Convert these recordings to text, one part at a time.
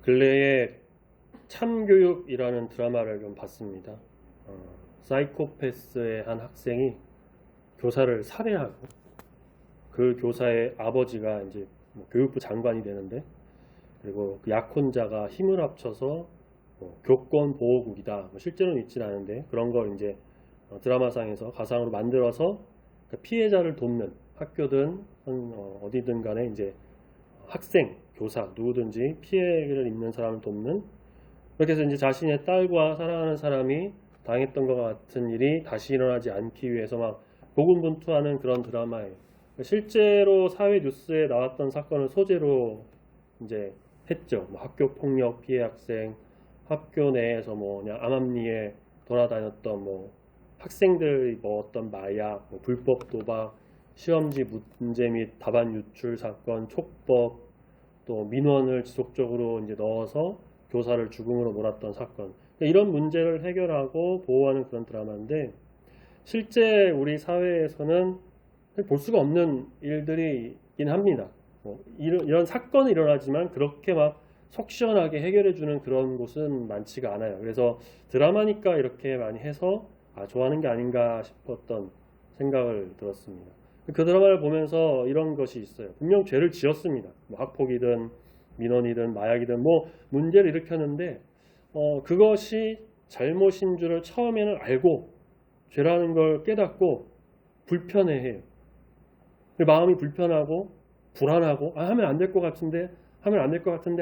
근래에 참교육이라는 드라마를 좀 봤습니다. 사이코패스의 한 학생이 교사를 살해하고 그 교사의 아버지가 이제 교육부 장관이 되는데, 그리고 그 약혼자가 힘을 합쳐서 교권보호국이다. 실제로는 있지는 않은데 그런 걸 이제 드라마상에서 가상으로 만들어서 그 피해자를 돕는, 학교든 어디든 간에 이제 학생, 교사 누구든지 피해를 입는 사람을 돕는, 그렇게 해서 이제 자신의 딸과 사랑하는 사람이 당했던 것 같은 일이 다시 일어나지 않기 위해서 막 고군분투하는 그런 드라마예요. 실제로 사회 뉴스에 나왔던 사건을 소재로 이제 했죠. 학교 폭력 피해 학생, 학교 내에서 그냥 암암리에 돌아다녔던 학생들이 먹었던 마약, 불법 도박, 시험지 문제 및 답안 유출 사건, 촉법, 또 민원을 지속적으로 이제 넣어서 교사를 죽음으로 몰았던 사건, 이런 문제를 해결하고 보호하는 그런 드라마인데, 실제 우리 사회에서는 볼 수가 없는 일들이긴 합니다. 이런 사건이 일어나지만 그렇게 막 속 시원하게 해결해주는 그런 곳은 많지가 않아요. 그래서 드라마니까 이렇게 많이 해서 좋아하는 게 아닌가 싶었던 생각을 들었습니다. 그 드라마를 보면서 이런 것이 있어요. 분명 죄를 지었습니다. 학폭이든 민원이든 마약이든 문제를 일으켰는데 그것이 잘못인 줄을 처음에는 알고 죄라는 걸 깨닫고 불편해해요. 마음이 불편하고 불안하고 하면 안 될 것 같은데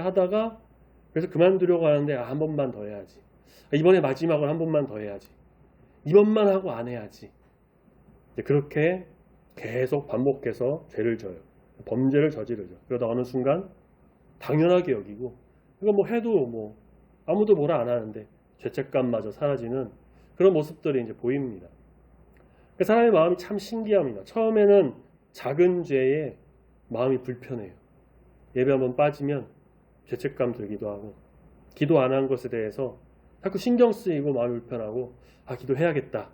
하다가, 그래서 그만두려고 하는데 한 번만 더 해야지, 이번에 마지막으로 한 번만 더 해야지, 이번만 하고 안 해야지, 그렇게 계속 반복해서 죄를 져요. 범죄를 저지르죠. 그러다 어느 순간 당연하게 여기고, 이거 해도 아무도 뭐라 안 하는데 죄책감마저 사라지는 그런 모습들이 이제 보입니다. 사람의 마음이 참 신기합니다. 처음에는 작은 죄에 마음이 불편해요. 예배 한번 빠지면 죄책감 들기도 하고, 기도 안 한 것에 대해서 자꾸 신경 쓰이고 마음이 불편하고, 기도해야겠다.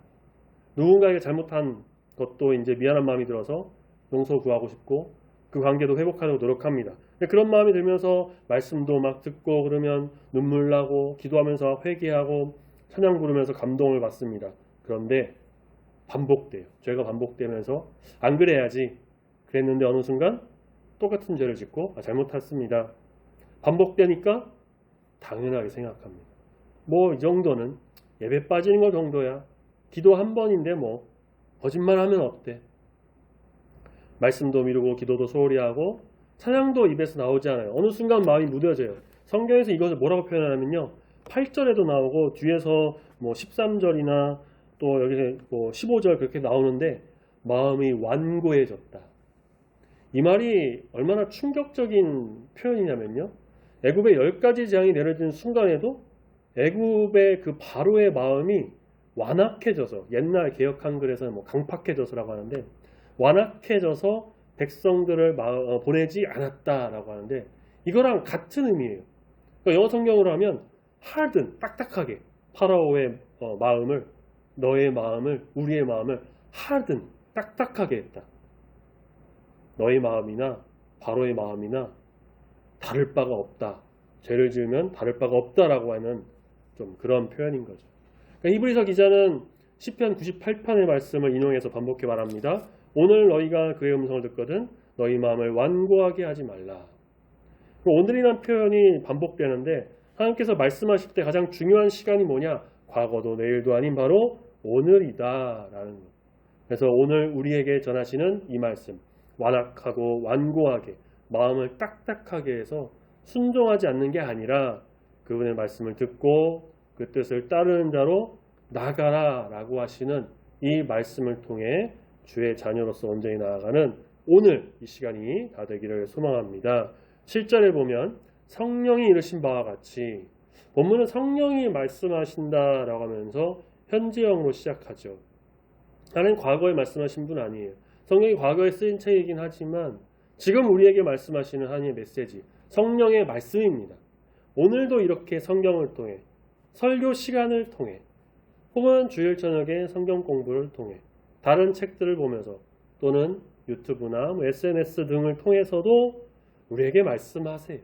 누군가에게 잘못한 것도 이제 미안한 마음이 들어서 용서 구하고 싶고, 그 관계도 회복하려고 노력합니다. 그런 마음이 들면서 말씀도 막 듣고 그러면 눈물 나고, 기도하면서 회개하고 찬양 부르면서 감동을 받습니다. 그런데 반복돼요. 죄가 반복되면서 안 그래야지 그랬는데 어느 순간 똑같은 죄를 짓고 잘못했습니다. 반복되니까 당연하게 생각합니다. 이 정도는 예배 빠지는 거 정도야. 기도 한 번인데 거짓말하면 어때? 말씀도 미루고 기도도 소홀히 하고 찬양도 입에서 나오지 않아요. 어느 순간 마음이 무뎌져요. 성경에서 이것을 뭐라고 표현하냐면요, 8절에도 나오고 뒤에서 13절이나 또 여기 15절 그렇게 나오는데, 마음이 완고해졌다. 이 말이 얼마나 충격적인 표현이냐면요, 애굽의 10가지 재앙이 내려진 순간에도 애굽의 그 바로의 마음이 완악해져서, 옛날 개역 한글에서는 강팍해져서라고 하는데, 완악해져서 백성들을 보내지 않았다라고 하는데, 이거랑 같은 의미예요. 그러니까 영어 성경으로 하면 harden, 딱딱하게, 파라오의 마음을, 너의 마음을, 우리의 마음을 harden, 딱딱하게 했다. 너의 마음이나 바로의 마음이나 다를 바가 없다. 죄를 지으면 다를 바가 없다라고 하는 좀 그런 표현인 거죠. 그러니까 히브리서 기자는 시편 98편의 말씀을 인용해서 반복해 말합니다. 오늘 너희가 그의 음성을 듣거든 너희 마음을 완고하게 하지 말라. 오늘이라는 표현이 반복되는데, 하나님께서 말씀하실 때 가장 중요한 시간이 뭐냐? 과거도 내일도 아닌 바로 오늘이다 라는 것. 그래서 오늘 우리에게 전하시는 이 말씀, 완악하고 완고하게 마음을 딱딱하게 해서 순종하지 않는 게 아니라 그분의 말씀을 듣고 그 뜻을 따르는 자로 나가라 라고 하시는 이 말씀을 통해 주의 자녀로서 온전히 나아가는 오늘 이 시간이 다 되기를 소망합니다. 7절에 보면 성령이 이르신 바와 같이, 본문은 성령이 말씀하신다라고 하면서 현재형으로 시작하죠. 하나님 과거에 말씀하신 분 아니에요. 성령이 과거에 쓰인 책이긴 하지만 지금 우리에게 말씀하시는 하나님의 메시지, 성령의 말씀입니다. 오늘도 이렇게 성경을 통해, 설교 시간을 통해, 혹은 주일 저녁에 성경 공부를 통해, 다른 책들을 보면서 또는 유튜브나 SNS 등을 통해서도 우리에게 말씀하세요.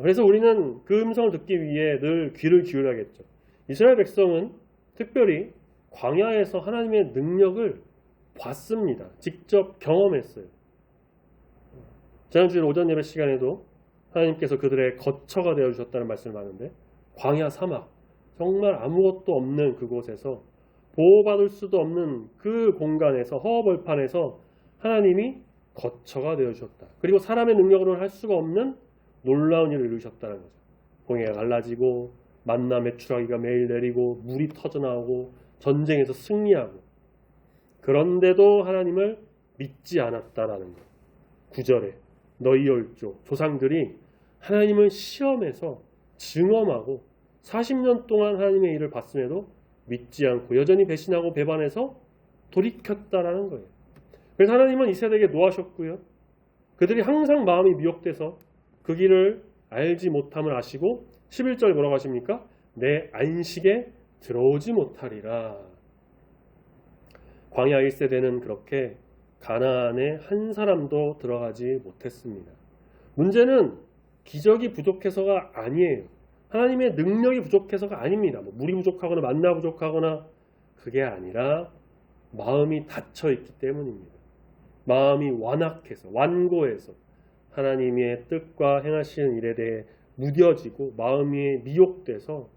그래서 우리는 그 음성을 듣기 위해 늘 귀를 기울여야겠죠. 이스라엘 백성은 특별히 광야에서 하나님의 능력을 봤습니다. 직접 경험했어요. 지난주에 오전 예배 시간에도 하나님께서 그들의 거처가 되어주셨다는 말씀을 하는데, 광야 사막, 정말 아무것도 없는 그곳에서, 보호받을 수도 없는 그 공간에서, 허허벌판에서 하나님이 거처가 되어주셨다. 그리고 사람의 능력으로는 할 수가 없는 놀라운 일을 이루셨다는 거죠. 홍해가 갈라지고 만나 메추라기가 매일 내리고 물이 터져나오고 전쟁에서 승리하고, 그런데도 하나님을 믿지 않았다라는 것. 9절에 너희 열조 조상들이 하나님을 시험해서 증험하고 40년 동안 하나님의 일을 봤음에도 믿지 않고 여전히 배신하고 배반해서 돌이켰다라는 거예요. 그래서 하나님은 이 세대에게 노하셨고요. 그들이 항상 마음이 미혹돼서 그 길을 알지 못함을 아시고 11절 뭐라고 하십니까? 내 안식에 들어오지 못하리라. 광야 1세대는 그렇게 가나안에 한 사람도 들어가지 못했습니다. 문제는 기적이 부족해서가 아니에요. 하나님의 능력이 부족해서가 아닙니다. 물이 부족하거나 만나 부족하거나 그게 아니라 마음이 닫혀 있기 때문입니다. 마음이 완악해서, 완고해서 하나님의 뜻과 행하시는 일에 대해 무뎌지고 마음이 미혹돼서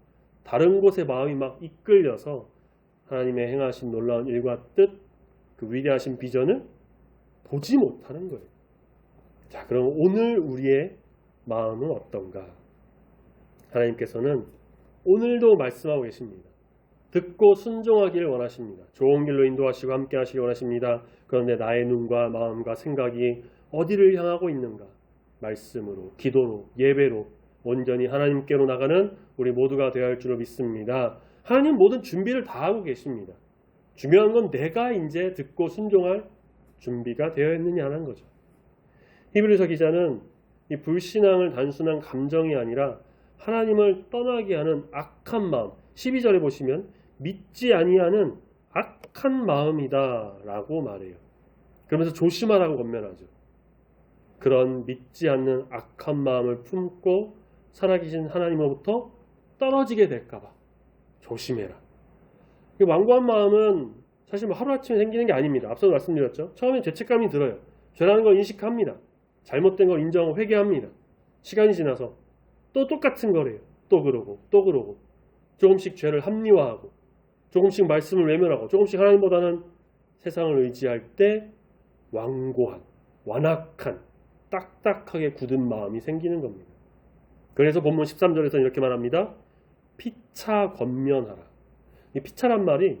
다른 곳에 마음이 막 이끌려서 하나님의 행하신 놀라운 일과 뜻, 그 위대하신 비전을 보지 못하는 거예요. 자, 그럼 오늘 우리의 마음은 어떤가? 하나님께서는 오늘도 말씀하고 계십니다. 듣고 순종하기를 원하십니다. 좋은 길로 인도하시고 함께 하시길 원하십니다. 그런데 나의 눈과 마음과 생각이 어디를 향하고 있는가? 말씀으로, 기도로, 예배로 온전히 하나님께로 나가는 우리 모두가 되어야 할 줄로 믿습니다. 하나님 모든 준비를 다 하고 계십니다. 중요한 건 내가 이제 듣고 순종할 준비가 되어 있느냐는 거죠. 히브리서 기자는 이 불신앙을 단순한 감정이 아니라 하나님을 떠나게 하는 악한 마음, 12절에 보시면 믿지 아니하는 악한 마음이다 라고 말해요. 그러면서 조심하라고 권면하죠. 그런 믿지 않는 악한 마음을 품고 살아계신 하나님으로부터 떨어지게 될까봐 조심해라. 완고한 마음은 사실 하루아침에 생기는 게 아닙니다. 앞서도 말씀드렸죠. 처음엔 죄책감이 들어요. 죄라는 걸 인식합니다. 잘못된 걸 인정하고 회개합니다. 시간이 지나서 또 똑같은 거래요. 또 그러고 또 그러고 조금씩 죄를 합리화하고 조금씩 말씀을 외면하고 조금씩 하나님보다는 세상을 의지할 때 완고한, 완악한, 딱딱하게 굳은 마음이 생기는 겁니다. 그래서 본문 13절에서 이렇게 말합니다. 피차 권면하라. 이 피차란 말이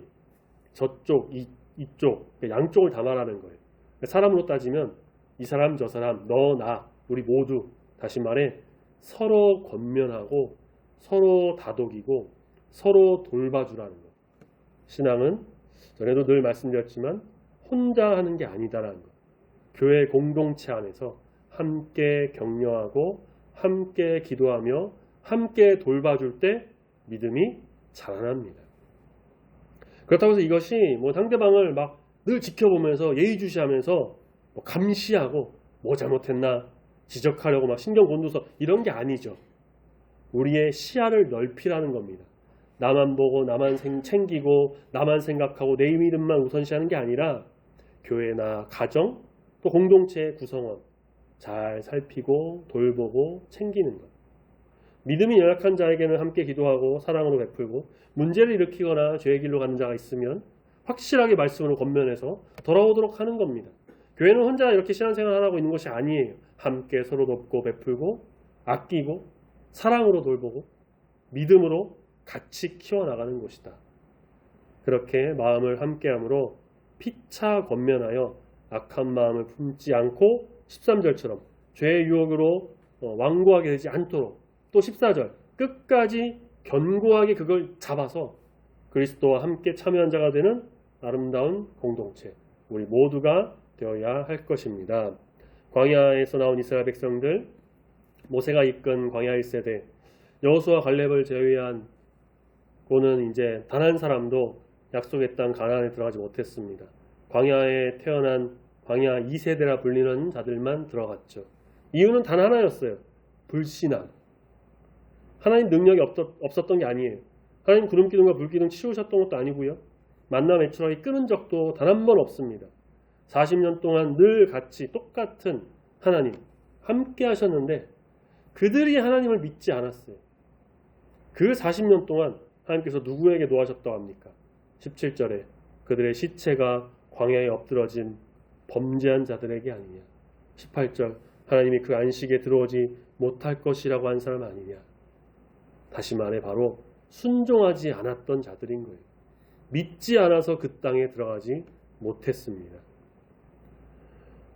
저쪽, 이쪽, 양쪽을 다 말하는 거예요. 사람으로 따지면 이 사람, 저 사람, 너, 나, 우리 모두 다시 말해 서로 권면하고 서로 다독이고 서로 돌봐주라는 것. 신앙은 전에도 늘 말씀드렸지만 혼자 하는 게 아니다라는 것. 교회 공동체 안에서 함께 격려하고 함께 기도하며 함께 돌봐줄 때 믿음이 자라납니다. 그렇다고 해서 이것이 상대방을 막 늘 지켜보면서 예의주시하면서 감시하고 잘못했나 지적하려고 막 신경 곤두서 이런 게 아니죠. 우리의 시야를 넓히라는 겁니다. 나만 보고 나만 챙기고 나만 생각하고 내 믿음만 우선시하는 게 아니라 교회나 가정 또 공동체의 구성원 잘 살피고 돌보고 챙기는 것. 믿음이 연약한 자에게는 함께 기도하고 사랑으로 베풀고 문제를 일으키거나 죄의 길로 가는 자가 있으면 확실하게 말씀으로 권면해서 돌아오도록 하는 겁니다. 교회는 혼자 이렇게 신앙생활 하고 있는 것이 아니에요. 함께 서로 돕고 베풀고 아끼고 사랑으로 돌보고 믿음으로 같이 키워나가는 곳이다. 그렇게 마음을 함께함으로 피차 권면하여 악한 마음을 품지 않고 13절처럼 죄의 유혹으로 완고하게 되지 않도록 또 14절 끝까지 견고하게 그걸 잡아서 그리스도와 함께 참여한 자가 되는 아름다운 공동체 우리 모두가 되어야 할 것입니다. 광야에서 나온 이스라엘 백성들 모세가 이끈 광야 1세대 여호수아 갈렙을 제외한 고는 이제 단 한 사람도 약속의 땅 가나안에 들어가지 못했습니다. 광야에 태어난 광야 2세대라 불리는 자들만 들어갔죠. 이유는 단 하나였어요. 불신앙. 하나님 능력이 없었던 게 아니에요. 하나님 구름기둥과 물기둥 치우셨던 것도 아니고요. 만나 매출하기 끊은 적도 단 한 번 없습니다. 40년 동안 늘 같이 똑같은 하나님 함께 하셨는데 그들이 하나님을 믿지 않았어요. 그 40년 동안 하나님께서 누구에게 노하셨다고 합니까? 17절에 그들의 시체가 광야에 엎드러진 범죄한 자들에게 아니냐. 18절 하나님이 그 안식에 들어오지 못할 것이라고 한 사람 아니냐. 다시 말해 바로 순종하지 않았던 자들인 거예요. 믿지 않아서 그 땅에 들어가지 못했습니다.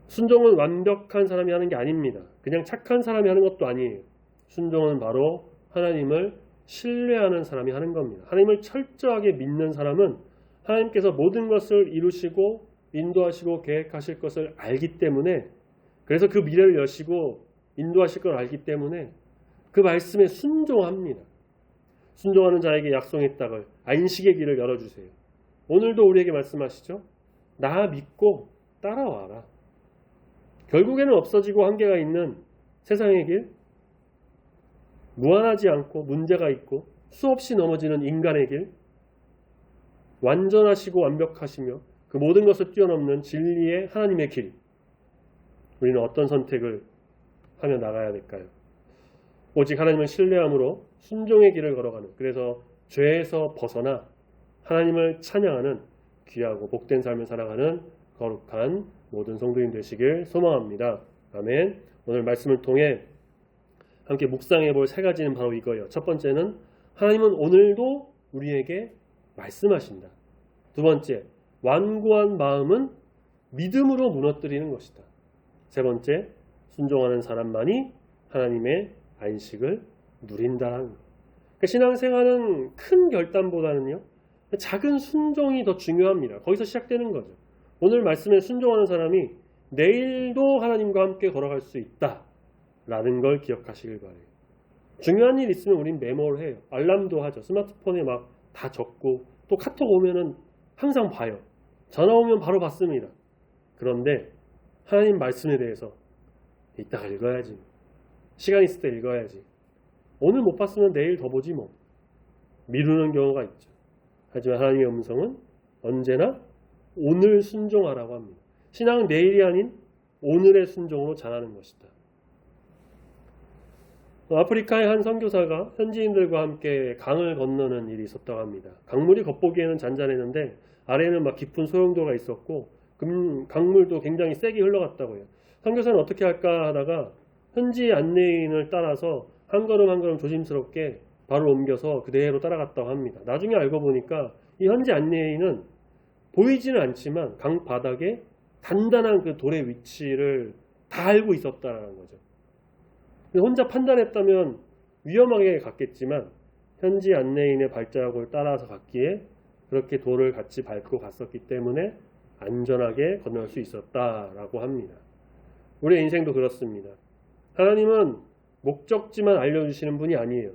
순종은 완벽한 사람이 하는 게 아닙니다. 그냥 착한 사람이 하는 것도 아니에요. 순종은 바로 하나님을 신뢰하는 사람이 하는 겁니다. 하나님을 철저하게 믿는 사람은 하나님께서 모든 것을 이루시고 인도하시고 계획하실 것을 알기 때문에, 그래서 그 미래를 여시고 인도하실 걸 알기 때문에 그 말씀에 순종합니다. 순종하는 자에게 약속의 땅을, 안식의 길을 열어주세요. 오늘도 우리에게 말씀하시죠. 나 믿고 따라와라. 결국에는 없어지고 한계가 있는 세상의 길, 무한하지 않고 문제가 있고 수없이 넘어지는 인간의 길, 완전하시고 완벽하시며 그 모든 것을 뛰어넘는 진리의 하나님의 길, 우리는 어떤 선택을 하며 나가야 될까요? 오직 하나님을 신뢰함으로 순종의 길을 걸어가는, 그래서 죄에서 벗어나 하나님을 찬양하는 귀하고 복된 삶을 살아가는 거룩한 모든 성도님 되시길 소망합니다. 아멘. 오늘 말씀을 통해 함께 묵상해 볼 세 가지는 바로 이거예요. 첫 번째는 하나님은 오늘도 우리에게 말씀하신다. 두 번째, 완고한 마음은 믿음으로 무너뜨리는 것이다. 세 번째, 순종하는 사람만이 하나님의 안식을 누린다라는 것. 그러니까 신앙생활은 큰 결단보다는요, 작은 순종이 더 중요합니다. 거기서 시작되는 거죠. 오늘 말씀에 순종하는 사람이 내일도 하나님과 함께 걸어갈 수 있다라는 걸 기억하시길 바래요. 중요한 일 있으면 우린 메모를 해요. 알람도 하죠. 스마트폰에 막 다 적고, 또 카톡 오면은 항상 봐요. 전화 오면 바로 받습니다. 그런데 하나님 말씀에 대해서 이따가 읽어야지, 시간 있을 때 읽어야지, 오늘 못 봤으면 내일 더 보지 뭐, 미루는 경우가 있죠. 하지만 하나님의 음성은 언제나 오늘 순종하라고 합니다. 신앙은 내일이 아닌 오늘의 순종으로 자라는 것이다. 아프리카의 한 선교사가 현지인들과 함께 강을 건너는 일이 있었다고 합니다. 강물이 겉보기에는 잔잔했는데 아래에는 막 깊은 소용돌이가 있었고 강물도 굉장히 세게 흘러갔다고 해요. 선교사는 어떻게 할까 하다가 현지 안내인을 따라서 한 걸음 한 걸음 조심스럽게 발을 옮겨서 그대로 따라갔다고 합니다. 나중에 알고 보니까 이 현지 안내인은 보이지는 않지만 강 바닥에 단단한 그 돌의 위치를 다 알고 있었다는 거죠. 혼자 판단했다면 위험하게 갔겠지만 현지 안내인의 발자국을 따라서 갔기에 그렇게 돌을 같이 밟고 갔었기 때문에 안전하게 건널 수 있었다라고 합니다. 우리의 인생도 그렇습니다. 하나님은 목적지만 알려주시는 분이 아니에요.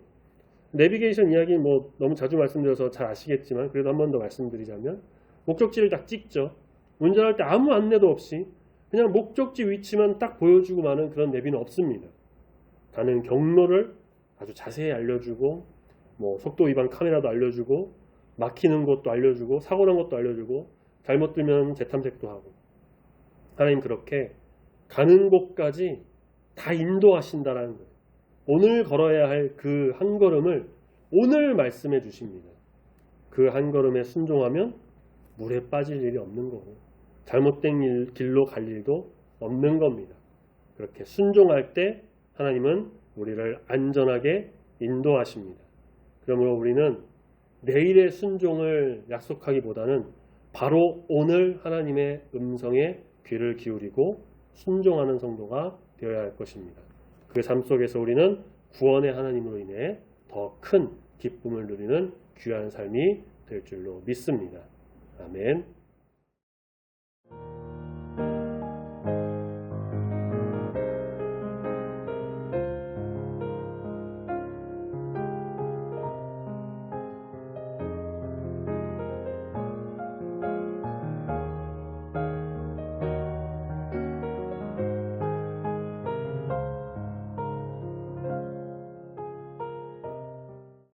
내비게이션 이야기 뭐 너무 자주 말씀드려서 잘 아시겠지만 그래도 한 번 더 말씀드리자면, 목적지를 딱 찍죠. 운전할 때 아무 안내도 없이 그냥 목적지 위치만 딱 보여주고 마는 그런 내비는 없습니다. 가는 경로를 아주 자세히 알려주고, 뭐 속도 위반 카메라도 알려주고, 막히는 곳도 알려주고, 사고 난 것도 알려주고, 잘못 들면 재탐색도 하고. 하나님 그렇게 가는 곳까지 다 인도하신다라는 거예요. 오늘 걸어야 할 그 한 걸음을 오늘 말씀해 주십니다. 그 한 걸음에 순종하면 물에 빠질 일이 없는 거고, 잘못된 길로 갈 일도 없는 겁니다. 그렇게 순종할 때 하나님은 우리를 안전하게 인도하십니다. 그러므로 우리는 내일의 순종을 약속하기보다는 바로 오늘 하나님의 음성에 귀를 기울이고 순종하는 성도가 되어야 할 것입니다. 그 삶 속에서 우리는 구원의 하나님으로 인해 더 큰 기쁨을 누리는 귀한 삶이 될 줄로 믿습니다. 아멘.